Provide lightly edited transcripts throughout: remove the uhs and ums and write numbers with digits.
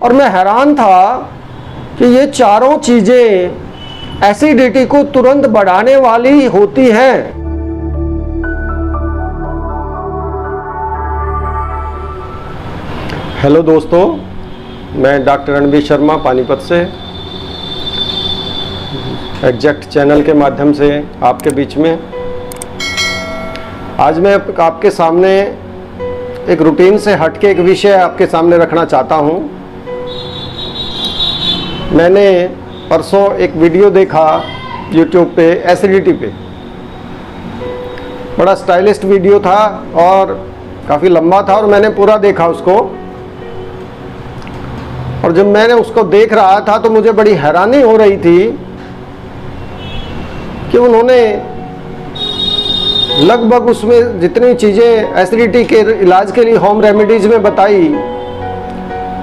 और मैं हैरान था कि ये चारों चीज़ें एसिडिटी को तुरंत बढ़ाने वाली होती हैं। हेलो दोस्तों, मैं डॉक्टर रणबीर शर्मा पानीपत से एग्जैक्ट चैनल के माध्यम से आपके बीच में आज मैं आपके सामने एक रूटीन से हटके एक विषय आपके सामने रखना चाहता हूं। मैंने परसों एक वीडियो देखा YouTube पे एसिडिटी पे। बड़ा स्टाइलिस्ट वीडियो था और काफ़ी लंबा था और मैंने पूरा देखा उसको। और जब मैंने उसको देख रहा था तो मुझे बड़ी हैरानी हो रही थी कि उन्होंने लगभग उसमें जितनी चीज़ें एसिडिटी के इलाज के लिए होम रेमेडीज़ में बताई,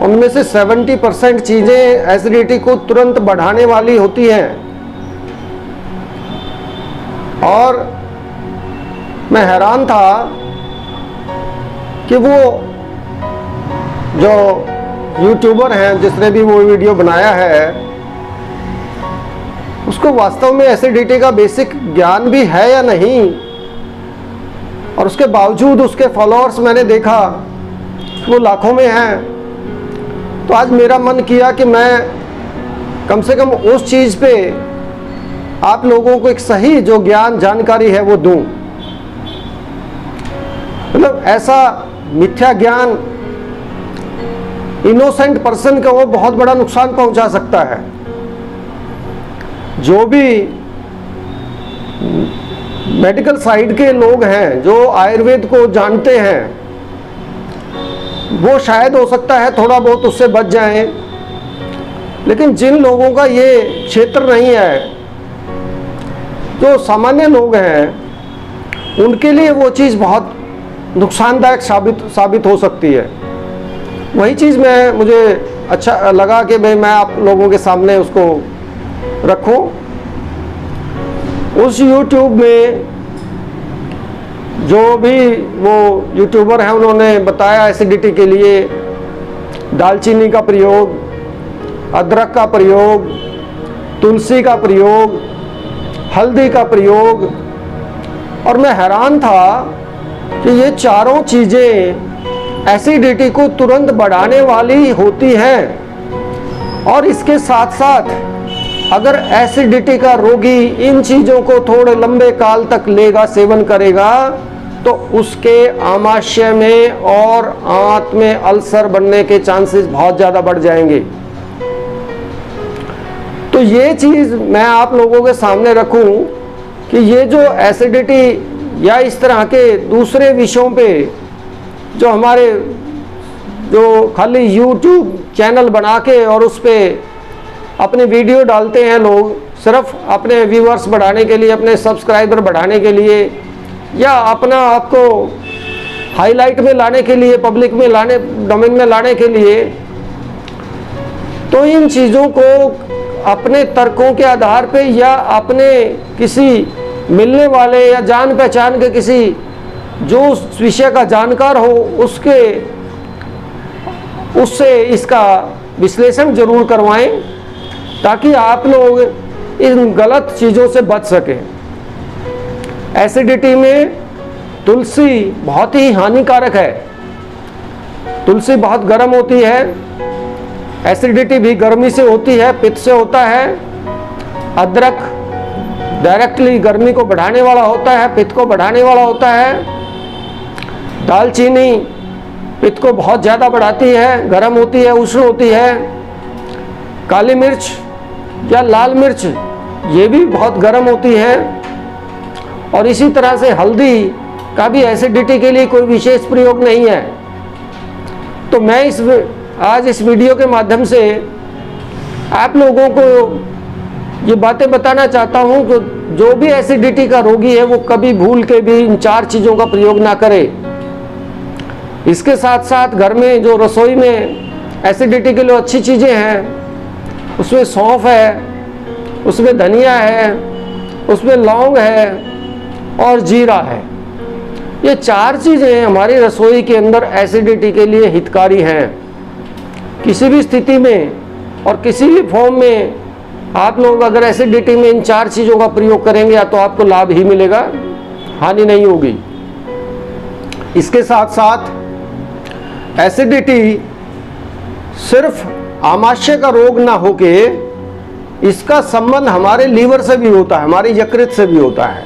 उनमें से 70% चीज़ें एसिडिटी को तुरंत बढ़ाने वाली होती हैं। और मैं हैरान था कि वो जो यूट्यूबर हैं जिसने भी वो वीडियो बनाया है, उसको वास्तव में एसिडिटी का बेसिक ज्ञान भी है या नहीं, और उसके बावजूद उसके फॉलोअर्स मैंने देखा वो लाखों में हैं। तो आज मेरा मन किया कि मैं कम से कम उस चीज़ पे आप लोगों को एक सही जो ज्ञान जानकारी है वो दूं। मतलब ऐसा मिथ्या ज्ञान इनोसेंट पर्सन का वो बहुत बड़ा नुकसान पहुंचा सकता है। जो भी मेडिकल साइड के लोग हैं, जो आयुर्वेद को जानते हैं, वो शायद हो सकता है थोड़ा बहुत उससे बच जाएं, लेकिन जिन लोगों का ये क्षेत्र नहीं है, जो सामान्य लोग हैं, उनके लिए वो चीज़ बहुत नुकसानदायक साबित हो सकती है। वही चीज़ मुझे अच्छा लगा कि भाई मैं आप लोगों के सामने उसको रखूं। उस YouTube में जो भी वो यूट्यूबर हैं उन्होंने बताया एसिडिटी के लिए दालचीनी का प्रयोग, अदरक का प्रयोग, तुलसी का प्रयोग, हल्दी का प्रयोग। और मैं हैरान था कि ये चारों चीज़ें एसिडिटी को तुरंत बढ़ाने वाली होती हैं। और इसके साथ साथ अगर एसिडिटी का रोगी इन चीज़ों को थोड़े लंबे काल तक लेगा, सेवन करेगा, तो उसके आमाशय में और आंत में अल्सर बनने के चांसेस बहुत ज़्यादा बढ़ जाएंगे। तो ये चीज़ मैं आप लोगों के सामने रखूं कि ये जो एसिडिटी या इस तरह के दूसरे विषयों पे जो हमारे जो खाली YouTube चैनल बना के और उस पर अपने वीडियो डालते हैं लोग, सिर्फ अपने व्यूअर्स बढ़ाने के लिए, अपने सब्सक्राइबर बढ़ाने के लिए, या अपना आपको हाईलाइट में लाने के लिए, पब्लिक में लाने, डोमेन में लाने के लिए, तो इन चीज़ों को अपने तर्कों के आधार पे या अपने किसी मिलने वाले या जान पहचान के किसी जो उस विषय का जानकार हो उससे इसका विश्लेषण जरूर करवाएं, ताकि आप लोग इन गलत चीज़ों से बच सकें। एसिडिटी में तुलसी बहुत ही हानिकारक है। तुलसी बहुत गर्म होती है। एसिडिटी भी गर्मी से होती है, पित्त से होता है। अदरक डायरेक्टली गर्मी को बढ़ाने वाला होता है, पित्त को बढ़ाने वाला होता है। दालचीनी पित्त को बहुत ज़्यादा बढ़ाती है, गर्म होती है, उष्ण होती है। काली मिर्च या लाल मिर्च ये भी बहुत गर्म होती है। और इसी तरह से हल्दी का भी एसिडिटी के लिए कोई विशेष प्रयोग नहीं है। तो मैं आज इस वीडियो के माध्यम से आप लोगों को ये बातें बताना चाहता हूँ कि जो भी एसिडिटी का रोगी है वो कभी भूल के भी इन चार चीज़ों का प्रयोग ना करे। इसके साथ साथ घर में जो रसोई में एसिडिटी के लिए अच्छी चीज़ें हैं, उसमें सौंफ है, उसमें धनिया है, उसमें लौंग है और जीरा है। ये चार चीज़ें हमारी रसोई के अंदर एसिडिटी के लिए हितकारी हैं। किसी भी स्थिति में और किसी भी फॉर्म में आप लोग अगर एसिडिटी में इन 4 चीज़ों का प्रयोग करेंगे या तो आपको लाभ ही मिलेगा, हानि नहीं होगी। इसके साथ साथ एसिडिटी सिर्फ आमाशय का रोग ना होके इसका संबंध हमारे लीवर से भी होता है, हमारे यकृत से भी होता है।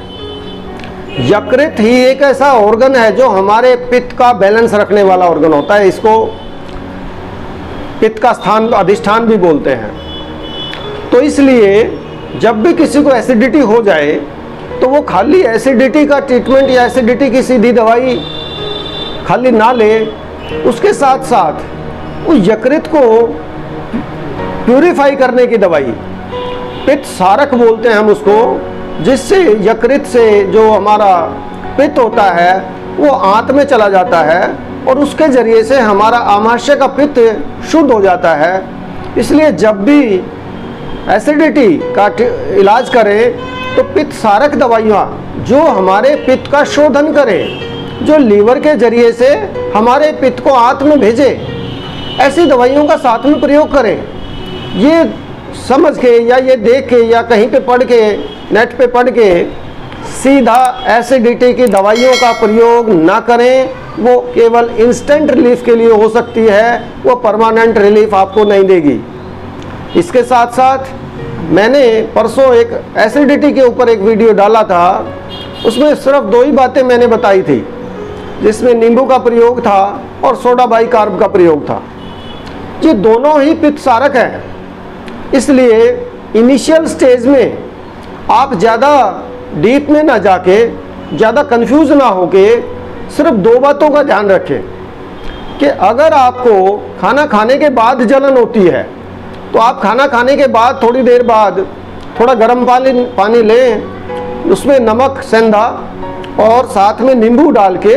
यकृत ही एक ऐसा ऑर्गन है जो हमारे पित्त का बैलेंस रखने वाला ऑर्गन होता है। इसको पित्त का स्थान, अधिष्ठान भी बोलते हैं। तो इसलिए जब भी किसी को एसिडिटी हो जाए तो वो खाली एसिडिटी का ट्रीटमेंट या एसिडिटी की सीधी दवाई खाली ना ले, उसके साथ साथ वो यकृत को प्यूरिफाई करने की दवाई, पित्त सारक बोलते हैं हम उसको, जिससे यकृत से जो हमारा पित्त होता है वो आंत में चला जाता है और उसके जरिए से हमारा आमाशय का पित्त शुद्ध हो जाता है। इसलिए जब भी एसिडिटी का इलाज करें तो पित्त सारक दवाइयाँ जो हमारे पित्त का शोधन करें, जो लीवर के जरिए से हमारे पित्त को आंत में भेजे, ऐसी दवाइयों का साथ में प्रयोग करें। ये समझ के या ये देख के या कहीं पे पढ़ के, नेट पे पढ़ के सीधा एसिडिटी की दवाइयों का प्रयोग ना करें। वो केवल इंस्टेंट रिलीफ के लिए हो सकती है, वो परमानेंट रिलीफ आपको नहीं देगी। इसके साथ साथ मैंने परसों एक एसिडिटी के ऊपर एक वीडियो डाला था, उसमें सिर्फ 2 ही बातें मैंने बताई थी, जिसमें नींबू का प्रयोग था और सोडा बाइकार्ब का प्रयोग था। ये दोनों ही पित्त सारक है, इसलिए इनिशियल स्टेज में आप ज़्यादा डीप में ना जाके, ज़्यादा कंफ्यूज ना होके सिर्फ 2 बातों का ध्यान रखें कि अगर आपको खाना खाने के बाद जलन होती है तो आप खाना खाने के बाद थोड़ी देर बाद थोड़ा गर्म पानी लें, उसमें नमक, सेंधा और साथ में नींबू डाल के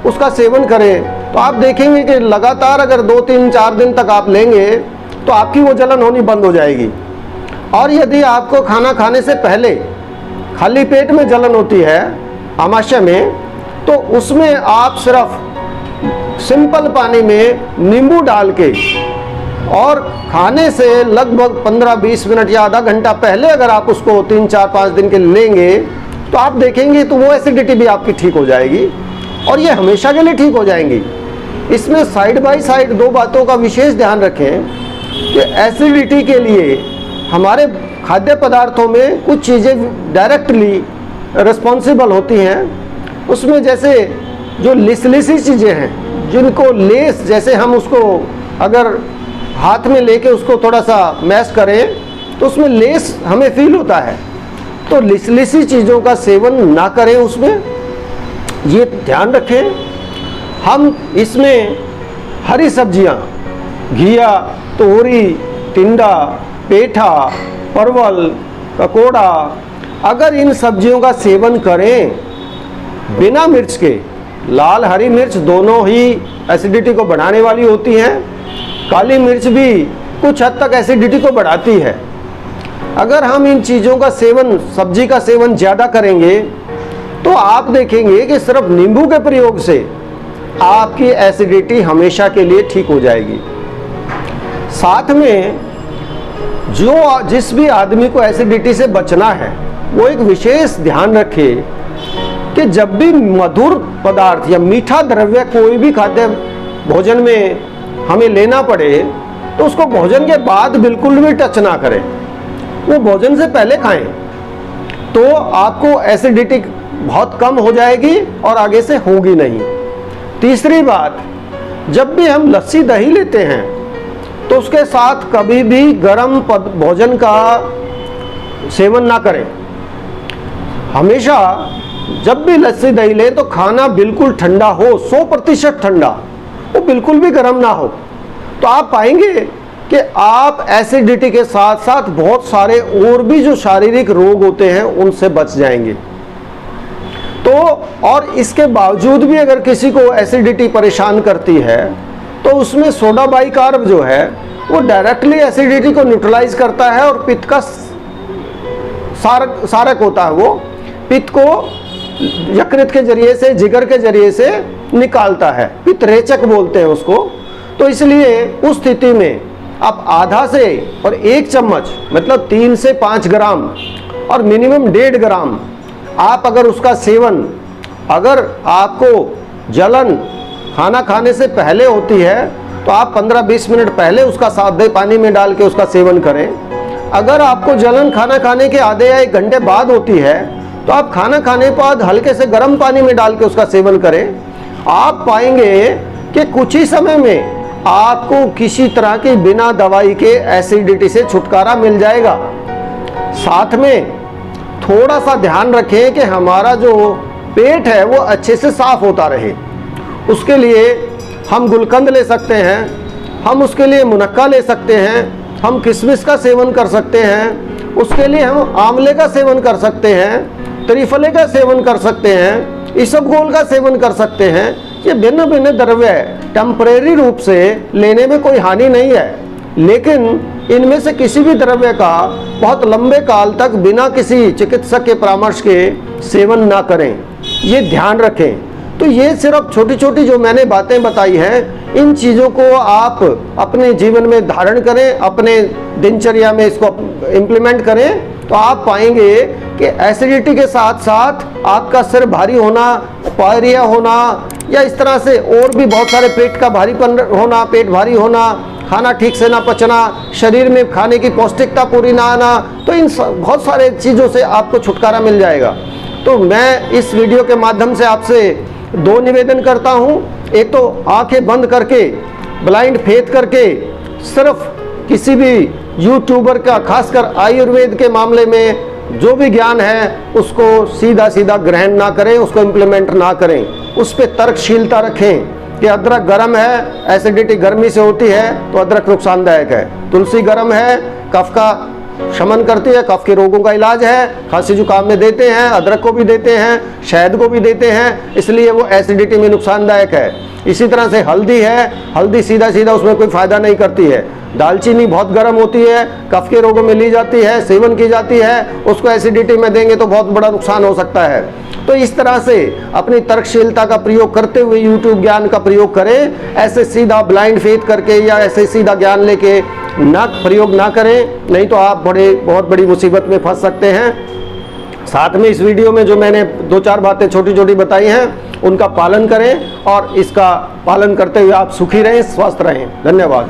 उसका सेवन करें। तो आप देखेंगे कि लगातार अगर 2, 3, 4 दिन तक आप लेंगे तो आपकी वो जलन होनी बंद हो जाएगी। और यदि आपको खाना खाने से पहले खाली पेट में जलन होती है आमाशय में, तो उसमें आप सिर्फ सिंपल पानी में नींबू डाल के और खाने से लगभग 15-20 मिनट या आधा घंटा पहले अगर आप उसको 3, 4, 5 दिन के लेंगे तो आप देखेंगे तो वो एसिडिटी भी आपकी ठीक हो जाएगी और ये हमेशा के लिए ठीक हो जाएंगी। इसमें साइड बाय साइड 2 बातों का विशेष ध्यान रखें कि एसिडिटी के लिए हमारे खाद्य पदार्थों में कुछ चीज़ें डायरेक्टली रिस्पॉन्सिबल होती हैं। उसमें जैसे जो लिसलिसी चीज़ें हैं, जिनको लेस, जैसे हम उसको अगर हाथ में लेके उसको थोड़ा सा मैश करें तो उसमें लेस हमें फील होता है, तो लिसलिसी चीज़ों का सेवन ना करें, उसमें ये ध्यान रखें। हम इसमें हरी सब्जियां, घिया, तोरी, टिंडा, पेठा, परवल, ककोड़ा, अगर इन सब्जियों का सेवन करें बिना मिर्च के, लाल हरी मिर्च दोनों ही एसिडिटी को बढ़ाने वाली होती हैं, काली मिर्च भी कुछ हद तक एसिडिटी को बढ़ाती है। अगर हम इन चीज़ों का सेवन, सब्जी का सेवन ज़्यादा करेंगे तो आप देखेंगे कि सिर्फ नींबू के प्रयोग से आपकी एसिडिटी हमेशा के लिए ठीक हो जाएगी। साथ में जिस भी आदमी को एसिडिटी से बचना है वो एक विशेष ध्यान रखे कि जब भी मधुर पदार्थ या मीठा द्रव्य कोई भी खाद्य भोजन में हमें लेना पड़े तो उसको भोजन के बाद बिल्कुल भी टच ना करें, वो भोजन से पहले खाएं, तो आपको एसिडिटी बहुत कम हो जाएगी और आगे से होगी नहीं। तीसरी बात, जब भी हम लस्सी दही लेते हैं तो उसके साथ कभी भी गर्म भोजन का सेवन ना करें। हमेशा जब भी लस्सी दही लें तो खाना बिल्कुल ठंडा हो, 100% ठंडा, वो बिल्कुल भी गर्म ना हो। तो आप पाएंगे कि आप एसिडिटी के साथ साथ बहुत सारे और भी जो शारीरिक रोग होते हैं उनसे बच जाएंगे। तो और इसके बावजूद भी अगर किसी को एसिडिटी परेशान करती है तो उसमें सोडा बाइकार्ब जो है वो डायरेक्टली एसिडिटी को न्यूट्रलाइज करता है और पित्त का सारक होता है, वो पित्त को यकृत के जरिए से, जिगर के जरिए से निकालता है, पित्त रेचक बोलते हैं उसको। तो इसलिए उस स्थिति में आप आधा से और 1 चम्मच मतलब 3 से 5 ग्राम और मिनिमम 1.5 ग्राम आप अगर उसका सेवन, अगर आपको जलन खाना खाने से पहले होती है तो आप 15-20 मिनट पहले उसका सादे पानी में डाल के उसका सेवन करें। अगर आपको जलन खाना खाने के आधे या 1 घंटे बाद होती है तो आप खाना खाने के बाद हल्के से गर्म पानी में डाल के उसका सेवन करें। आप पाएंगे कि कुछ ही समय में आपको किसी तरह की बिना दवाई के एसिडिटी से छुटकारा मिल जाएगा। साथ में थोड़ा सा ध्यान रखें कि हमारा जो पेट है वो अच्छे से साफ होता रहे। उसके लिए हम गुलकंद ले सकते हैं, हम उसके लिए मुनक्का ले सकते हैं, हम किशमिश का सेवन कर सकते हैं, उसके लिए हम आंवले का सेवन कर सकते हैं, त्रिफले का सेवन कर सकते हैं, इसबगोल का सेवन कर सकते हैं। ये भिन्न भिन्न द्रव्य टेम्परेरी रूप से लेने में कोई हानि नहीं है, लेकिन इनमें से किसी भी द्रव्य का बहुत लंबे काल तक बिना किसी चिकित्सक के परामर्श के सेवन ना करें, ये ध्यान रखें। तो ये सिर्फ छोटी छोटी जो मैंने बातें बताई हैं, इन चीज़ों को आप अपने जीवन में धारण करें, अपने दिनचर्या में इसको इम्प्लीमेंट करें, तो आप पाएंगे कि एसिडिटी के साथ साथ आपका सिर भारी होना, पायरिया होना या इस तरह से और भी बहुत सारे पेट का भारीपन होना, पेट भारी होना, खाना ठीक से ना पचना, शरीर में खाने की पौष्टिकता पूरी ना आना, तो इन बहुत सारे चीज़ों से आपको छुटकारा मिल जाएगा। तो मैं इस वीडियो के माध्यम से आपसे 2 निवेदन करता हूं। एक तो आंखें बंद करके, ब्लाइंड फेथ करके, सिर्फ किसी भी यूट्यूबर का, खासकर आयुर्वेद के मामले में जो भी ज्ञान है उसको सीधा सीधा ग्रहण ना करें, उसको इम्प्लीमेंट ना करें। उस पर तर्कशीलता रखें कि अदरक गर्म है, एसिडिटी गर्मी से होती है तो अदरक नुकसानदायक है। तुलसी गर्म है, कफ का शमन करती है, कफ के रोगों का इलाज है, खांसी जुकाम में देते हैं, अदरक को भी देते हैं, शहद को भी देते हैं, इसलिए वो एसिडिटी में नुकसानदायक है। इसी तरह से हल्दी है, हल्दी सीधा सीधा उसमें कोई फायदा नहीं करती है। दालचीनी बहुत गर्म होती है, कफ के रोगों में ली जाती है, सेवन की जाती है, उसको एसिडिटी में देंगे तो बहुत बड़ा नुकसान हो सकता है। तो इस तरह से अपनी तर्कशीलता का प्रयोग करते हुए यूट्यूब ज्ञान का प्रयोग करें। ऐसे सीधा ब्लाइंड फेथ करके या ऐसे सीधा ज्ञान लेके ना प्रयोग ना करें, नहीं तो आप बहुत बड़ी मुसीबत में फंस सकते हैं। साथ में इस वीडियो में जो मैंने 2-4 बातें छोटी छोटी बताई हैं उनका पालन करें और इसका पालन करते हुए आप सुखी रहें, स्वस्थ रहें। धन्यवाद।